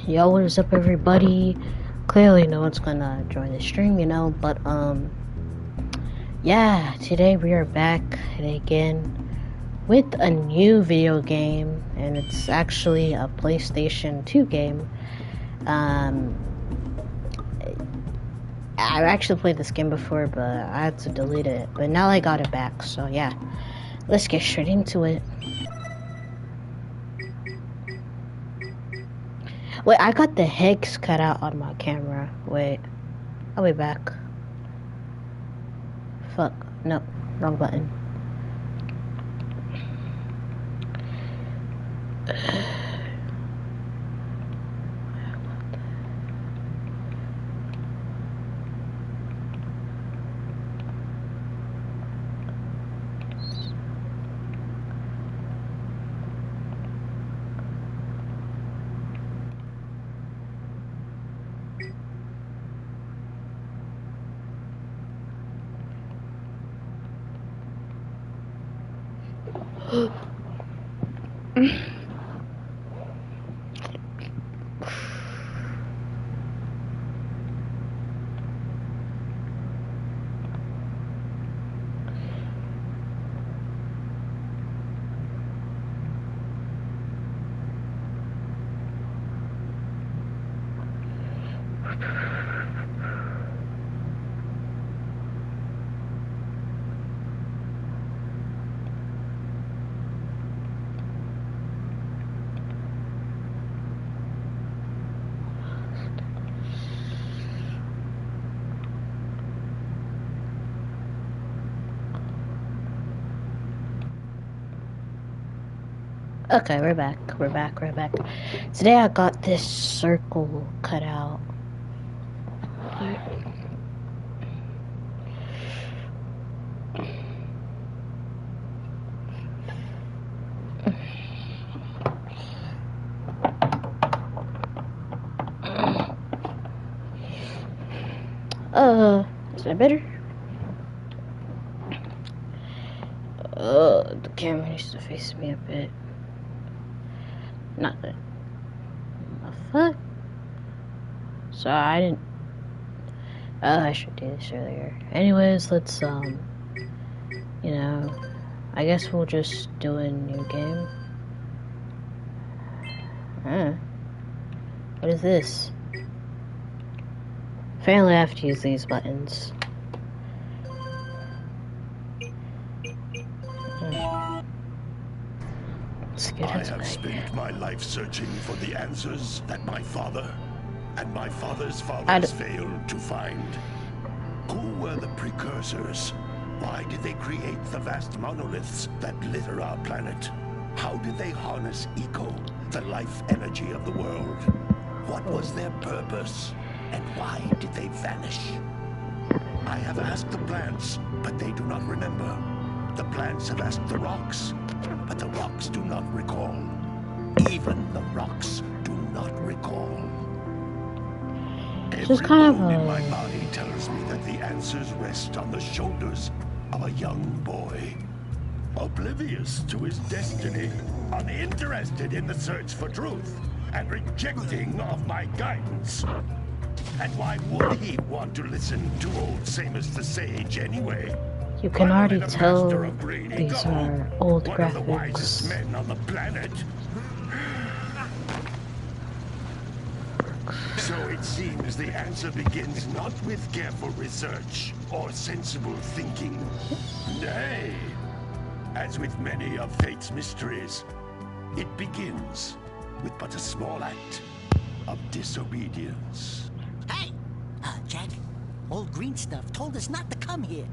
Yo, what is up, everybody? Clearly, no one's gonna join the stream, you know, but, yeah, today we are back again with a new video game, and it's actually a PlayStation 2 game. I've actually played this game before, but I had to delete it, but now I got it back, so yeah, let's get straight into it. Wait, I got the hex cut out on my camera. Wait, I'll be back. Fuck, no, wrong button. Okay, we're back. Today I got this circle cut out. Is that better? The camera needs to face me a bit. Not good. The fuck? So I didn't. I should do this earlier. Anyways, let's you know, I guess we'll just do a new game. What is this? Apparently I have to use these buttons. I have spent my life searching for the answers that my father and my father's fathers failed to find. Who were the precursors? Why did they create the vast monoliths that litter our planet? How did they harness Eco, the life energy of the world? What was their purpose? And why did they vanish? I have asked the plants, but they do not remember. The plants have asked the rocks, but the rocks do not recall. Even the rocks do not recall. This is kind of in my body tells me that the answers rest on the shoulders of a young boy. Oblivious to his destiny, uninterested in the search for truth, and rejecting of my guidance. And why would he want to listen to old Samus the Sage anyway? You can already tell these are old graphics. One of the wisest men on the planet. So it seems the answer begins not with careful research or sensible thinking. Nay, as with many of fate's mysteries, it begins with but a small act of disobedience. Hey! Jack, old green stuff told us not to come here.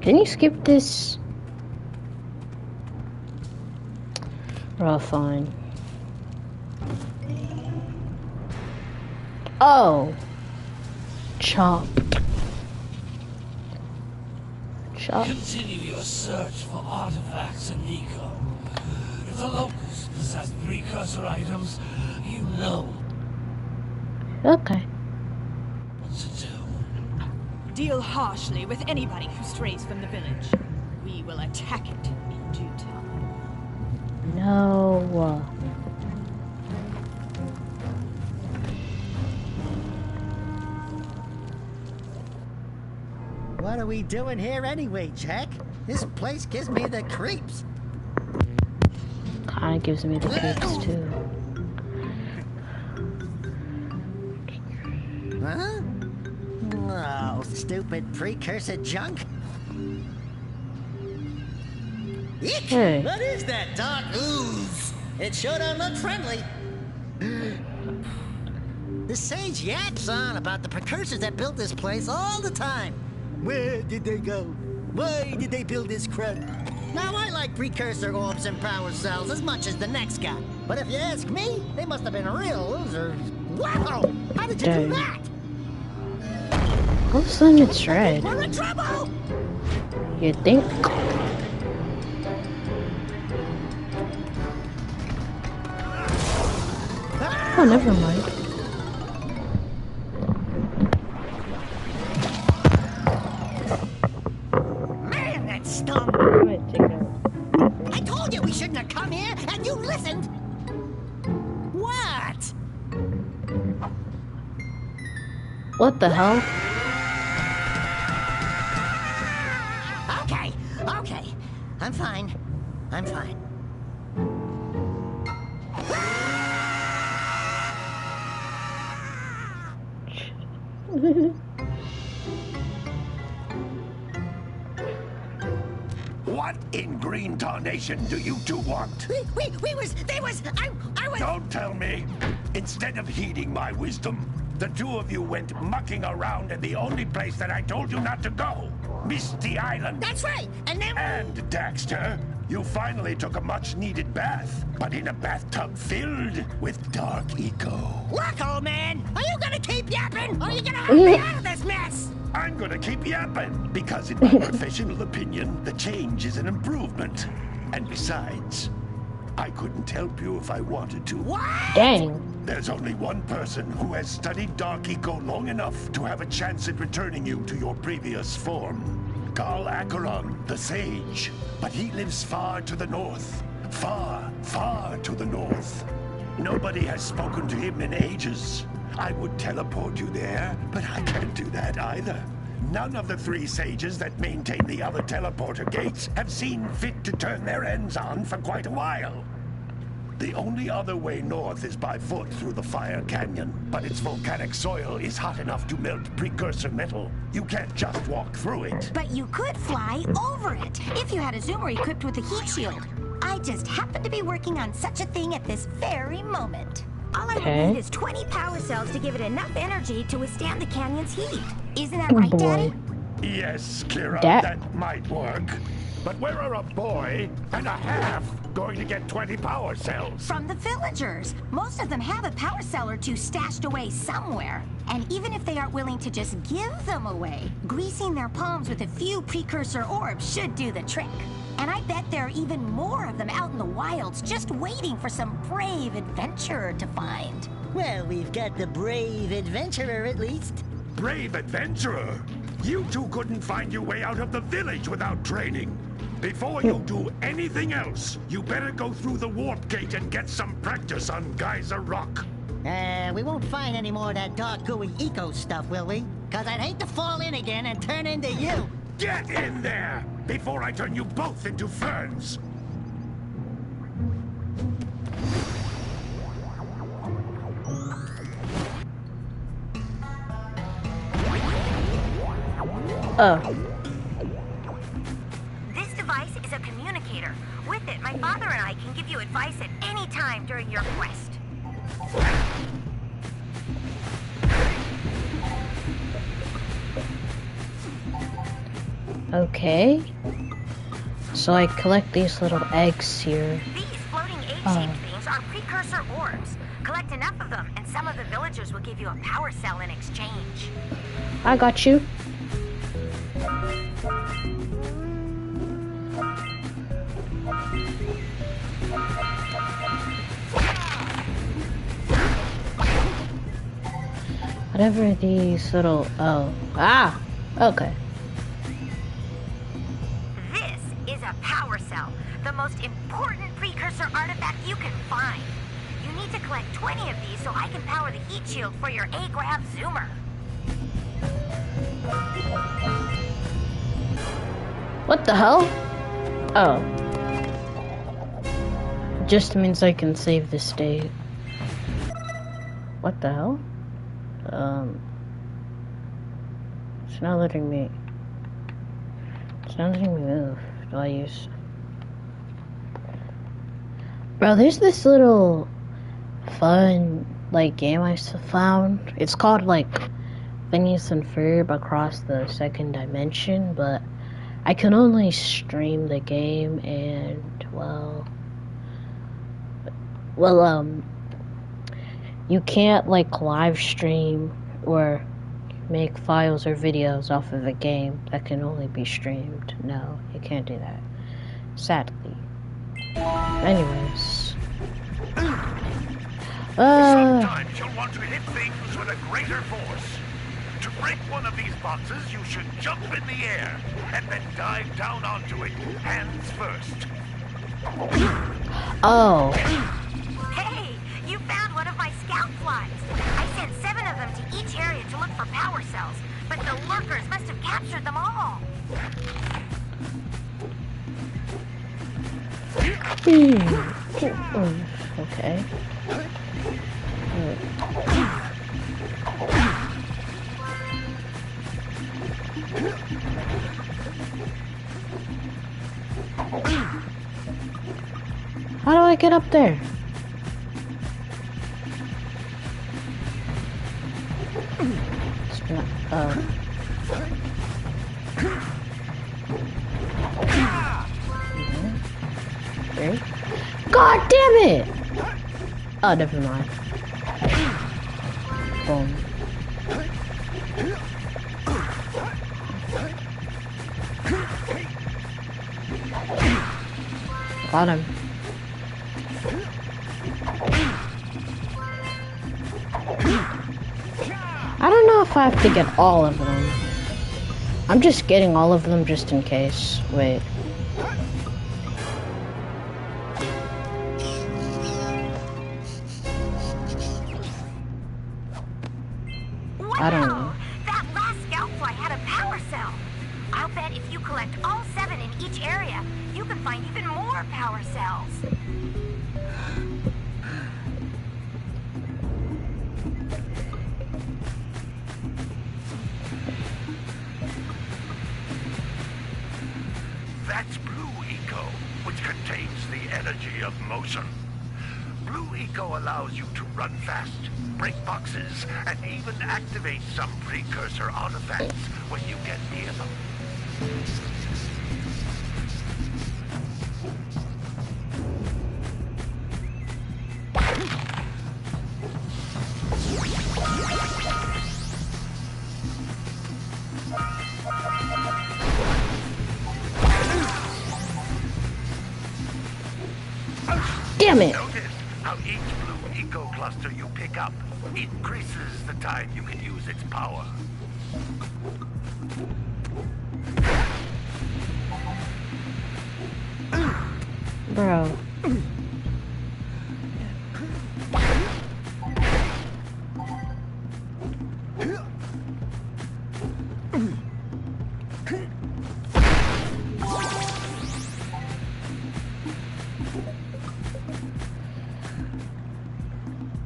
Can you skip this? Oh, fine. Oh! Chop. Continue your search for artifacts in Eco. If the Locusts possess precursor items, you know Okay. what to do. Deal harshly with anybody who strays from the village. We will attack it in due time. No. What are we doing here anyway, Jack? This place gives me the creeps. Kinda gives me the creeps too. Huh? Oh, stupid precursor junk. Eek! Hey. What is that dark ooze? It sure don't look friendly. The sage yaps on about the precursors that built this place all the time. Where did they go? Why did they build this crap? Now, I like precursor orbs and power cells as much as the next guy. But if you ask me, they must have been real losers. Wow! How did you do that? All of a sudden it's red. We're in trouble! You think? Oh, never mind. Man, that stunk! I told you we shouldn't have come here, and you listened! What? What the hell? Okay. I'm fine. What in green tarnation do you two want? I was... Don't tell me. Instead of heeding my wisdom, the two of you went mucking around in the only place that I told you not to go. Misty Island. That's right, and then... And, Daxter, you finally took a much-needed bath, but in a bathtub filled with dark eco. Look, old man, are you gonna keep yapping, or are you gonna help me out of this mess? I'm gonna keep yapping, because in my professional opinion, the change is an improvement. And besides, I couldn't help you if I wanted to. What? Dang. There's only one person who has studied Dark Eco long enough to have a chance at returning you to your previous form. Carl Acheron, the Sage. But he lives far to the north. Far, far to the north. Nobody has spoken to him in ages. I would teleport you there, but I can't do that either. None of the three sages that maintain the other teleporter gates have seen fit to turn their ends on for quite a while. The only other way north is by foot through the Fire Canyon, but its volcanic soil is hot enough to melt precursor metal. You can't just walk through it. But you could fly over it, if you had a zoomer equipped with a heat shield. I just happen to be working on such a thing at this very moment. All I would need is 20 power cells to give it enough energy to withstand the canyon's heat. Isn't that right, Daddy? Yes, Kira, that might work. But where are a boy and a half going to get 20 power cells? From the villagers. Most of them have a power cell or two stashed away somewhere. And even if they aren't willing to just give them away, greasing their palms with a few precursor orbs should do the trick. And I bet there are even more of them out in the wilds just waiting for some brave adventurer to find. Well, we've got the brave adventurer at least. Brave adventurer? You two couldn't find your way out of the village without training. Before you do anything else, you better go through the warp gate and get some practice on Geyser Rock. We won't find any more of that dark gooey eco stuff, will we? Cause I'd hate to fall in again and turn into you. Get in there before I turn you both into ferns. This device is a communicator. With it, my father and I can give you advice at any time during your quest. Okay. So I collect these little eggs here. These floating egg-shaped things are precursor orbs. Collect enough of them, and some of the villagers will give you a power cell in exchange. I got you. Whatever these little... okay. This is is a power cell, the most important precursor artifact you can find. You need to collect 20 of these so I can power the heat shield for your A-Grav Zoomer. What the hell? Oh. Just means I can save the state. What the hell? It's not letting me... It's not letting me move. Do I use... Bro, there's this little fun, like, game I found. It's called, like, Phineas and Ferb Across the Second Dimension, but I can only stream the game and, well, you can't, like, live stream or make files or videos off of a game that can only be streamed. No, you can't do that. Sadly. Anyways. Sometimes you'll want to hit things with a greater force. To break one of these boxes, you should jump in the air and then dive down onto it, hands first. Oh. Hey, you found one of my scout flies. I sent 7 of them to each area to look for power cells, but the lurkers must have captured them all. Okay. How do I get up there? It's not, Okay. God damn it! Oh, never mind. Boom. Got him. I don't know if I have to get all of them. I'm just getting all of them just in case. Wait. I don't know. That last scoutfly had a power cell. I'll bet if you collect all 7 in each area, you can find even more power cells. That's Blue Eco, which contains the energy of motion. Blue Eco allows you to run fast, break boxes, and even activate some precursor artifacts when you get near them. Damn it! Notice how each Blue Eco cluster you pick up increases the time you can use its power. Bro.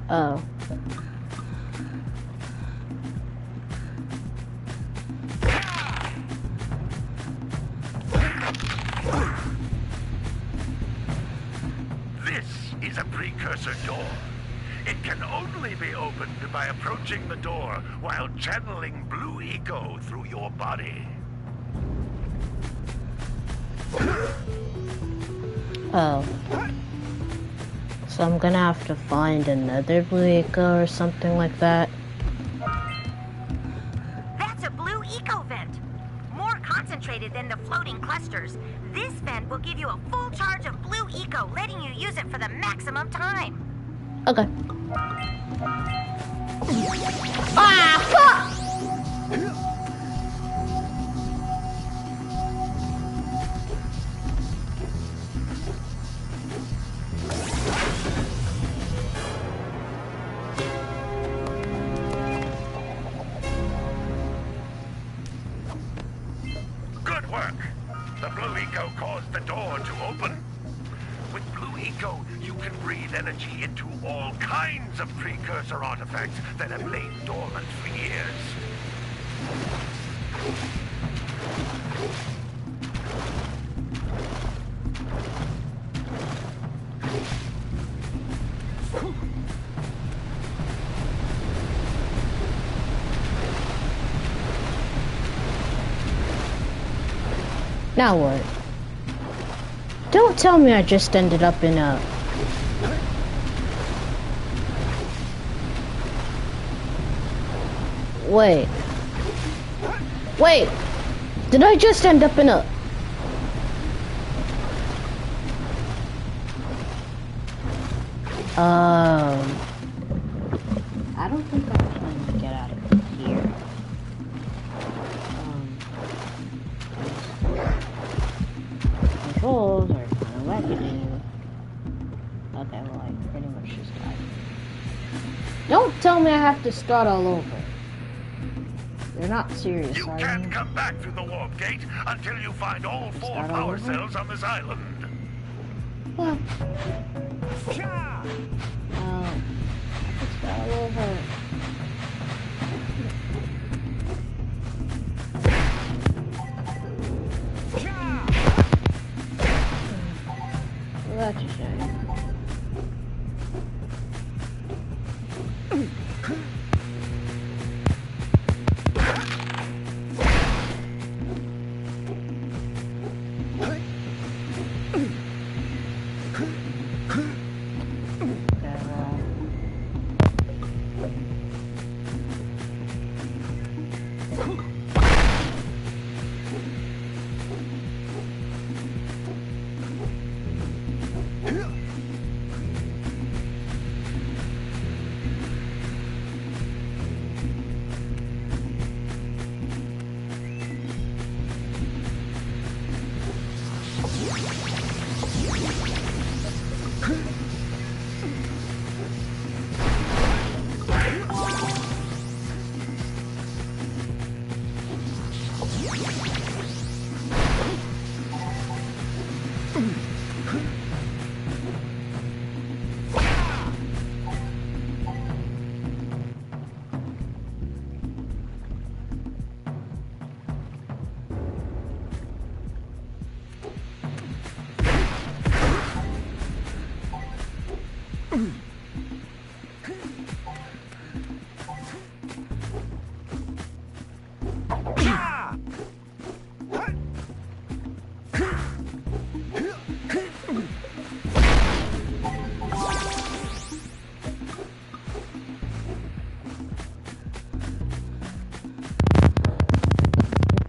Oh. This is a precursor door. It can only be opened by approaching the door while channeling Blue Eco through your body. Oh. So I'm gonna have to find another Blue Eco or something like that. That's a Blue Eco vent. More concentrated than the floating clusters. This vent will give you a full charge of Blue Eco, letting you use it for the maximum time. Okay. Ah, fuck! work. The blue eco caused the door to open. With blue eco, you can breathe energy into all kinds of precursor artifacts that have lain dormant for years. Now what? Don't tell me I just ended up in a... Wait. Wait! Did I just end up in a... I don't think I'm planning to get out of here. Controls are kind of wacky. Okay, well, I pretty much just died. Don't tell me I have to start all over. You're not serious, You are can't you? come back through the warp gate until you find all 4 power cells on this island. Well, I could start all over. Well, that's a shame.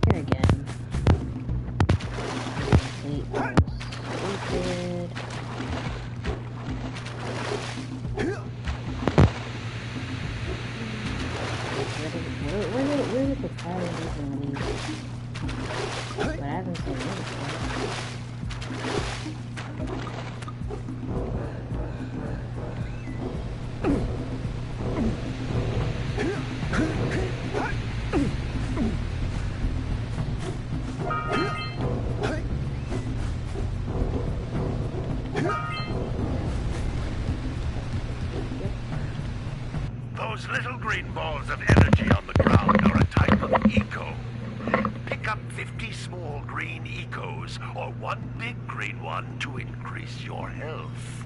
Here again. Stupid. Where did the fire even leave? But I haven't seen Those little green balls of energy on the ground are a type of eco. Pick up 50 small green ecos, or one big green one to increase your health.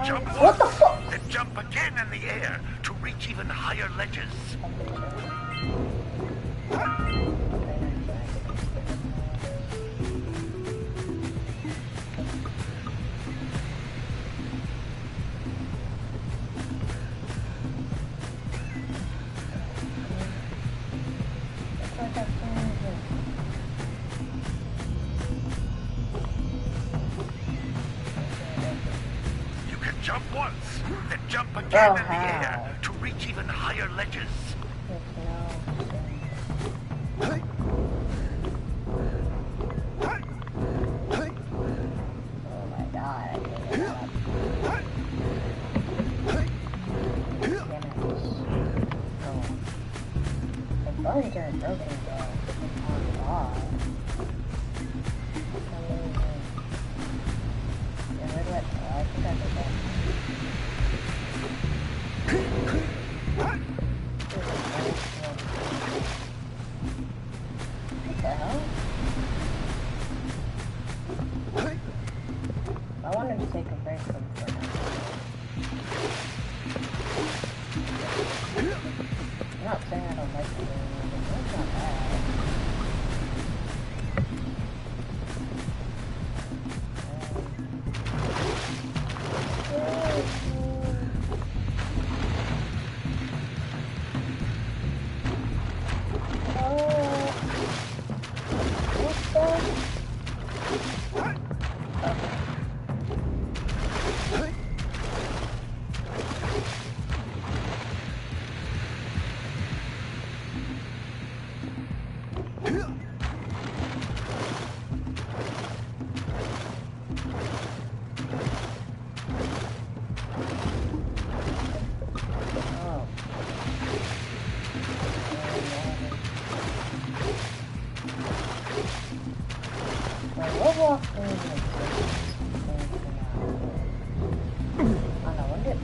Jump What the fuck? Then jump again in the air to reach even higher ledges. Jump once, then jump again in the air to reach even higher ledges. Oh my god. The buttons are broken though. Oh god. Yeah, where do I think I did that. What the hell? I wanted to take a break from Fortnite. I'm not saying I don't like the game, but it's not bad.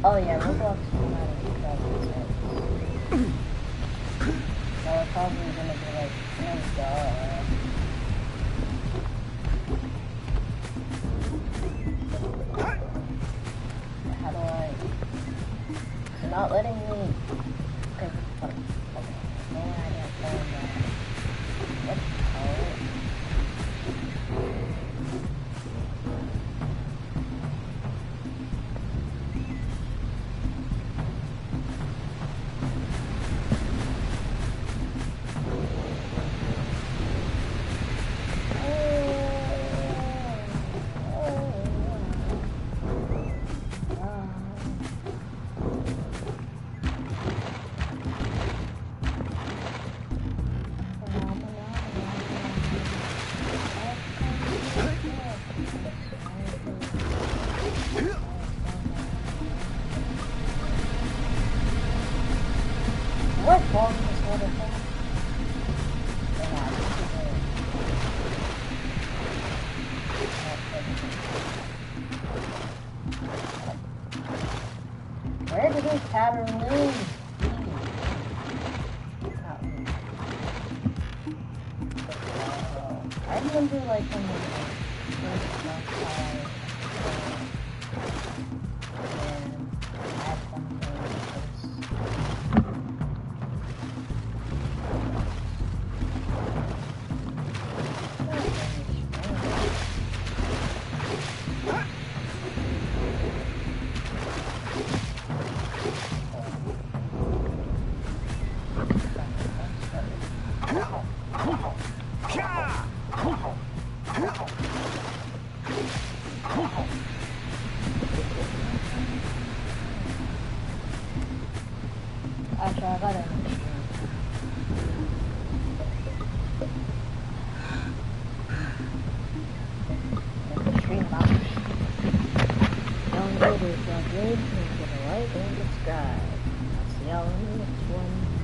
Oh yeah, Roblox came out in 2006. So it's probably gonna be like, oh god. How do I... It's not letting me... Okay, no idea playing that. What the hell? What form is this other thing? Where did this pattern move? I remember like when the first outside and I had something like this. Actually, I got it. Stream box. Download it, good. Give a like and subscribe. I'll see y'all in the next one.